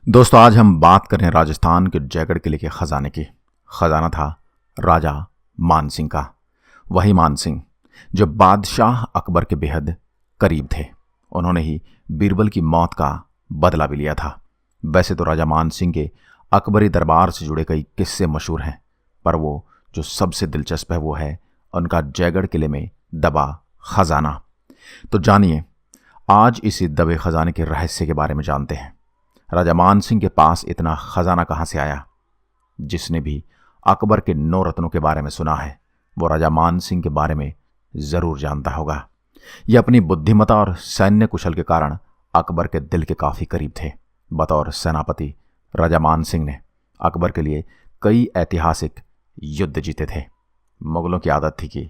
दोस्तों, आज हम बात करें राजस्थान के जयगढ़ किले के खजाने की। खजाना था राजा मानसिंह का। वही मानसिंह जो बादशाह अकबर के बेहद करीब थे। उन्होंने ही बीरबल की मौत का बदला भी लिया था। वैसे तो राजा मानसिंह के अकबरी दरबार से जुड़े कई किस्से मशहूर हैं, पर वो जो सबसे दिलचस्प है वो है उनका जयगढ़ किले में दबा खजाना। तो जानिए, आज इसी दबे खजाने के रहस्य के बारे में जानते हैं। राजा मानसिंह के पास इतना खजाना कहां से आया? जिसने भी अकबर के 9 रत्नों के बारे में सुना है वो राजा मानसिंह के बारे में जरूर जानता होगा। ये अपनी बुद्धिमता और सैन्य कुशल के कारण अकबर के दिल के काफी करीब थे। बतौर सेनापति राजा मानसिंह ने अकबर के लिए कई ऐतिहासिक युद्ध जीते थे। मुगलों की आदत थी कि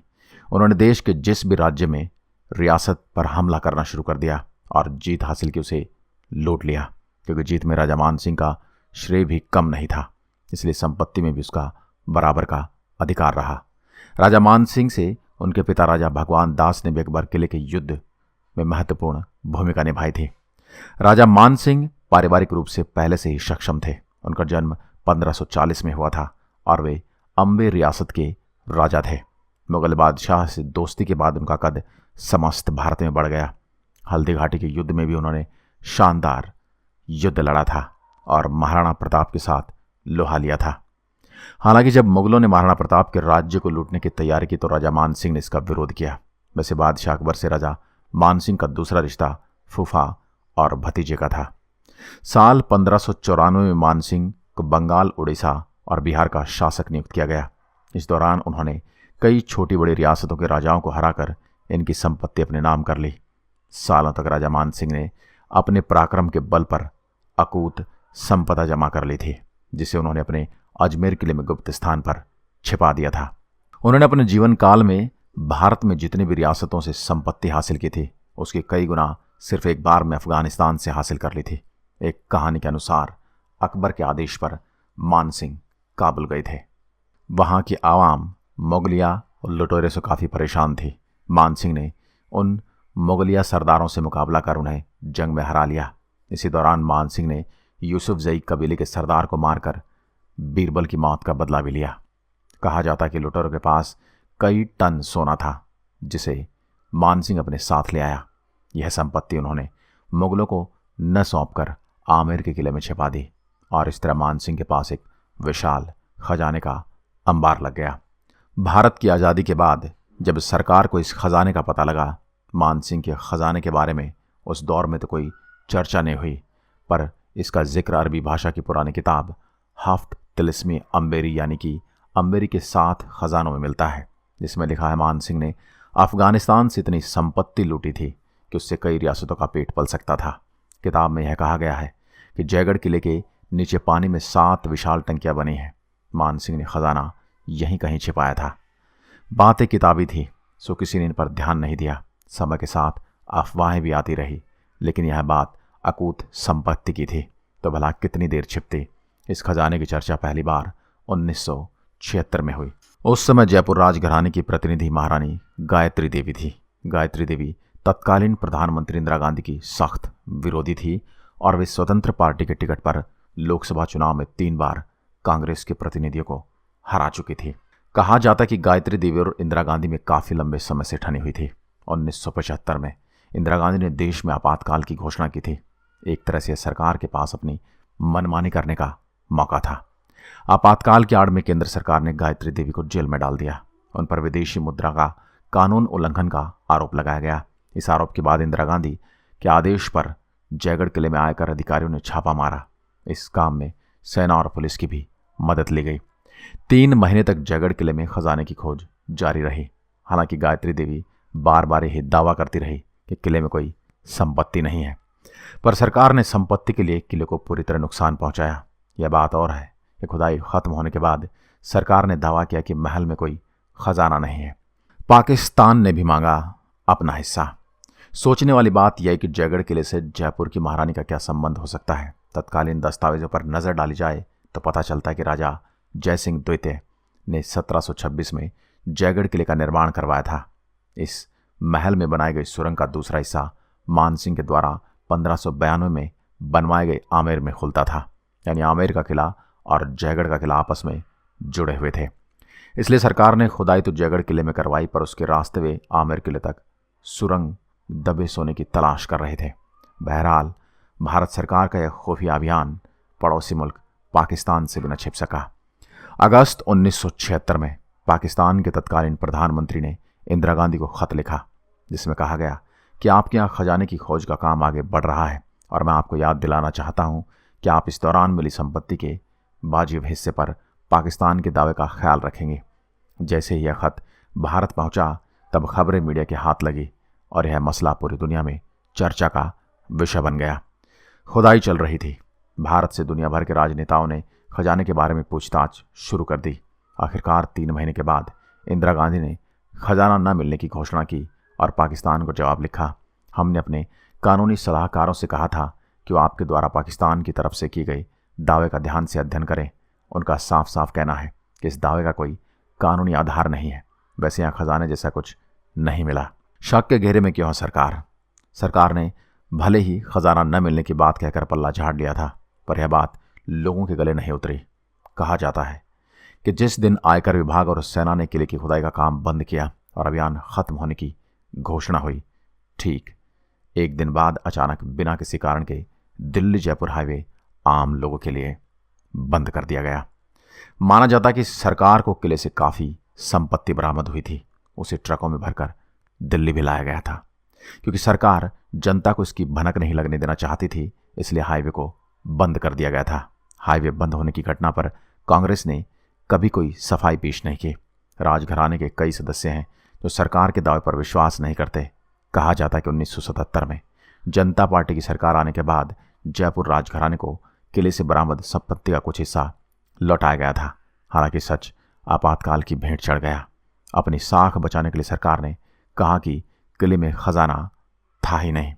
उन्होंने देश के जिस भी राज्य में रियासत पर हमला करना शुरू कर दिया और जीत हासिल की उसे लूट लिया, क्योंकि जीत में राजा मानसिंह का श्रेय भी कम नहीं था, इसलिए संपत्ति में भी उसका बराबर का अधिकार रहा। राजा मानसिंह से उनके पिता राजा भगवान दास ने भी अकबर किले के युद्ध में महत्वपूर्ण भूमिका निभाई थी। राजा मानसिंह पारिवारिक रूप से पहले से ही सक्षम थे। उनका जन्म 1540 में हुआ था और वे अम्बे रियासत के राजा थे। मुगल बादशाह से दोस्ती के बाद उनका कद समस्त भारत में बढ़ गया। हल्दी घाटी के युद्ध में भी उन्होंने शानदार युद्ध लड़ा था और महाराणा प्रताप के साथ लोहा लिया था। हालांकि जब मुगलों ने महाराणा प्रताप के राज्य को लूटने की तैयारी की तो राजा मानसिंह ने इसका विरोध किया। वैसे बादशाह अकबर से राजा मानसिंह का दूसरा रिश्ता फूफा और भतीजे का था। साल 1594 में मानसिंह को बंगाल, उड़ीसा और बिहार का शासक नियुक्त किया गया। इस दौरान उन्होंने कई छोटी बड़ी रियासतों के राजाओं को हराकर इनकी संपत्ति अपने नाम कर ली। सालों तक राजा मानसिंह ने अपने पराक्रम के बल पर अकूत संपदा जमा कर ली थी, जिसे उन्होंने अपने अजमेर किले में गुप्त स्थान पर छिपा दिया था। उन्होंने अपने जीवन काल में भारत में जितनी भी रियासतों से संपत्ति हासिल की थी उसके कई गुना सिर्फ एक बार में अफगानिस्तान से हासिल कर ली थी। एक कहानी के अनुसार अकबर के आदेश पर मानसिंह काबुल गए थे। वहां की आवाम मुगलिया और लुटेरों से काफ़ी परेशान थी। मानसिंह ने उन मुगलिया सरदारों से मुकाबला कर उन्हें जंग में हरा लिया। इसी दौरान मानसिंह ने यूसुफजई कबीले के सरदार को मारकर बीरबल की मौत का बदला भी लिया। कहा जाता कि लुटेरों के पास कई टन सोना था, जिसे मानसिंह अपने साथ ले आया। यह संपत्ति उन्होंने मुगलों को न सौंपकर आमेर के किले में छिपा दी और इस तरह मानसिंह के पास एक विशाल खजाने का अंबार लग गया। भारत की आज़ादी के बाद जब सरकार को इस खजाने का पता लगा, मानसिंह के खजाने के बारे में उस दौर में तो कोई चर्चा नहीं हुई, पर इसका जिक्र अरबी भाषा की पुरानी किताब हाफ्त तिलिस्मी अम्बेरी यानी कि अम्बेरी के 7 खजानों में मिलता है, जिसमें लिखा है मानसिंह ने अफगानिस्तान से इतनी संपत्ति लूटी थी कि उससे कई रियासतों का पेट पल सकता था। किताब में यह कहा गया है कि जयगढ़ किले के नीचे पानी में 7 विशाल टंकियां बनी हैं। मानसिंह ने खजाना यहीं कहीं छिपाया था। बातें किताबी थी, सो किसी ने इन पर ध्यान नहीं दिया। समय के साथ अफवाहें भी आती रही, लेकिन यह बात अकूत संपत्ति की थी तो भला कितनी देर छिपती। इस खजाने की चर्चा पहली बार 1976 में हुई। उस समय जयपुर राजघराने की प्रतिनिधि महारानी गायत्री देवी थी। गायत्री देवी तत्कालीन प्रधानमंत्री इंदिरा गांधी की सख्त विरोधी थी और वे स्वतंत्र पार्टी के टिकट पर लोकसभा चुनाव में 3 बार कांग्रेस के प्रतिनिधियों को हरा चुकी थी। कहा जाता कि गायत्री देवी और इंदिरा गांधी में काफी लंबे समय से ठनी हुई थी। 1975 में इंदिरा गांधी ने देश में आपातकाल की घोषणा की थी। एक तरह से सरकार के पास अपनी मनमानी करने का मौका था। आपातकाल की आड़ में केंद्र सरकार ने गायत्री देवी को जेल में डाल दिया। उन पर विदेशी मुद्रा का कानून उल्लंघन का आरोप लगाया गया। इस आरोप के बाद इंदिरा गांधी के आदेश पर जयगढ़ किले में आयकर अधिकारियों ने छापा मारा। इस काम में सेना और पुलिस की भी मदद ली गई। 3 महीने तक जयगढ़ किले में खजाने की खोज जारी रही। हालांकि गायत्री देवी बार बार यही दावा करती रही कि किले में कोई संपत्ति नहीं है, पर सरकार ने संपत्ति के लिए किले को पूरी तरह नुकसान पहुंचाया। यह बात और है कि खुदाई खत्म होने के बाद सरकार ने दावा किया कि महल में कोई खजाना नहीं है। पाकिस्तान ने भी मांगा अपना हिस्सा। सोचने वाली बात यह है कि जयगढ़ किले से जयपुर की महारानी का क्या संबंध हो सकता है। तत्कालीन दस्तावेजों पर नजर डाली जाए तो पता चलता है कि राजा जयसिंह द्वितीय ने 1726 में जयगढ़ किले का निर्माण करवाया था। इस महल में बनाई गई सुरंग का दूसरा हिस्सा मानसिंह के द्वारा 1592 में बनवाए गए आमेर में खुलता था। यानी आमेर का किला और जयगढ़ का किला आपस में जुड़े हुए थे। इसलिए सरकार ने खुदाई तो जयगढ़ किले में करवाई, पर उसके रास्ते वे आमेर किले तक सुरंग दबे सोने की तलाश कर रहे थे। बहरहाल भारत सरकार का यह खुफिया अभियान पड़ोसी मुल्क पाकिस्तान से भी न छिप सका। अगस्त 1976 में पाकिस्तान के तत्कालीन प्रधानमंत्री ने इंदिरा गांधी को खत लिखा, जिसमें कहा गया कि आपके यहाँ खजाने की खोज का काम आगे बढ़ रहा है और मैं आपको याद दिलाना चाहता हूँ कि आप इस दौरान मिली संपत्ति के वाजिब हिस्से पर पाकिस्तान के दावे का ख्याल रखेंगे। जैसे ही यह खत भारत पहुंचा, तब खबरें मीडिया के हाथ लगी और यह मसला पूरी दुनिया में चर्चा का विषय बन गया। खुदाई चल रही थी। भारत से दुनिया भर के राजनेताओं ने खजाने के बारे में पूछताछ शुरू कर दी। आखिरकार 3 महीने के बाद इंदिरा गांधी ने खजाना न मिलने की घोषणा की और पाकिस्तान को जवाब लिखा, हमने अपने कानूनी सलाहकारों से कहा था कि वो आपके द्वारा पाकिस्तान की तरफ से की गई दावे का ध्यान से अध्ययन करें। उनका साफ साफ कहना है कि इस दावे का कोई कानूनी आधार नहीं है। वैसे यहाँ खजाने जैसा कुछ नहीं मिला। शक के घेरे में क्यों है सरकार? सरकार ने भले ही खजाना न मिलने की बात कहकर पल्ला झाड़ लिया था, पर यह बात लोगों के गले नहीं उतरी। कहा जाता है कि जिस दिन आयकर विभाग और सेना ने किले की खुदाई का काम बंद किया और अभियान खत्म होने की घोषणा हुई, ठीक 1 दिन बाद अचानक बिना किसी कारण के दिल्ली जयपुर हाईवे आम लोगों के लिए बंद कर दिया गया। माना जाता कि सरकार को किले से काफ़ी संपत्ति बरामद हुई थी। उसे ट्रकों में भरकर दिल्ली भी लाया गया था। क्योंकि सरकार जनता को इसकी भनक नहीं लगने देना चाहती थी, इसलिए हाईवे को बंद कर दिया गया था। हाईवे बंद होने की घटना पर कांग्रेस ने कभी कोई सफाई पेश नहीं की। राजघराने के कई सदस्य हैं जो सरकार के दावे पर विश्वास नहीं करते। कहा जाता है कि 1977 में जनता पार्टी की सरकार आने के बाद जयपुर राजघराने को किले से बरामद संपत्ति का कुछ हिस्सा लौटाया गया था। हालांकि सच आपातकाल की भेंट चढ़ गया। अपनी साख बचाने के लिए सरकार ने कहा कि किले में खजाना था ही नहीं।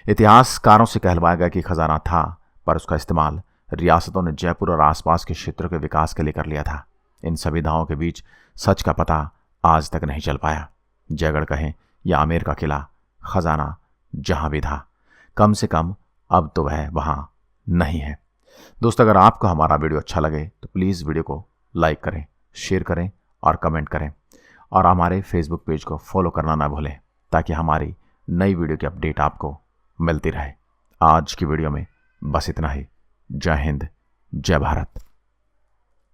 इतिहासकारों से कहलवाया गया कि खजाना था, पर उसका इस्तेमाल रियासतों ने जयपुर और आसपास के क्षेत्रों के विकास के लिए कर लिया था। इन सभी दावों के बीच सच का पता आज तक नहीं चल पाया। जयगढ़ कहें या आमेर का किला, खजाना जहां भी था, कम से कम अब तो वह वहां नहीं है। दोस्तों, अगर आपको हमारा वीडियो अच्छा लगे तो प्लीज़ वीडियो को लाइक करें, शेयर करें और कमेंट करें, और हमारे फेसबुक पेज को फॉलो करना ना भूलें ताकि हमारी नई वीडियो की अपडेट आपको मिलती रहे। आज की वीडियो में बस इतना ही। जय हिंद, जय भारत।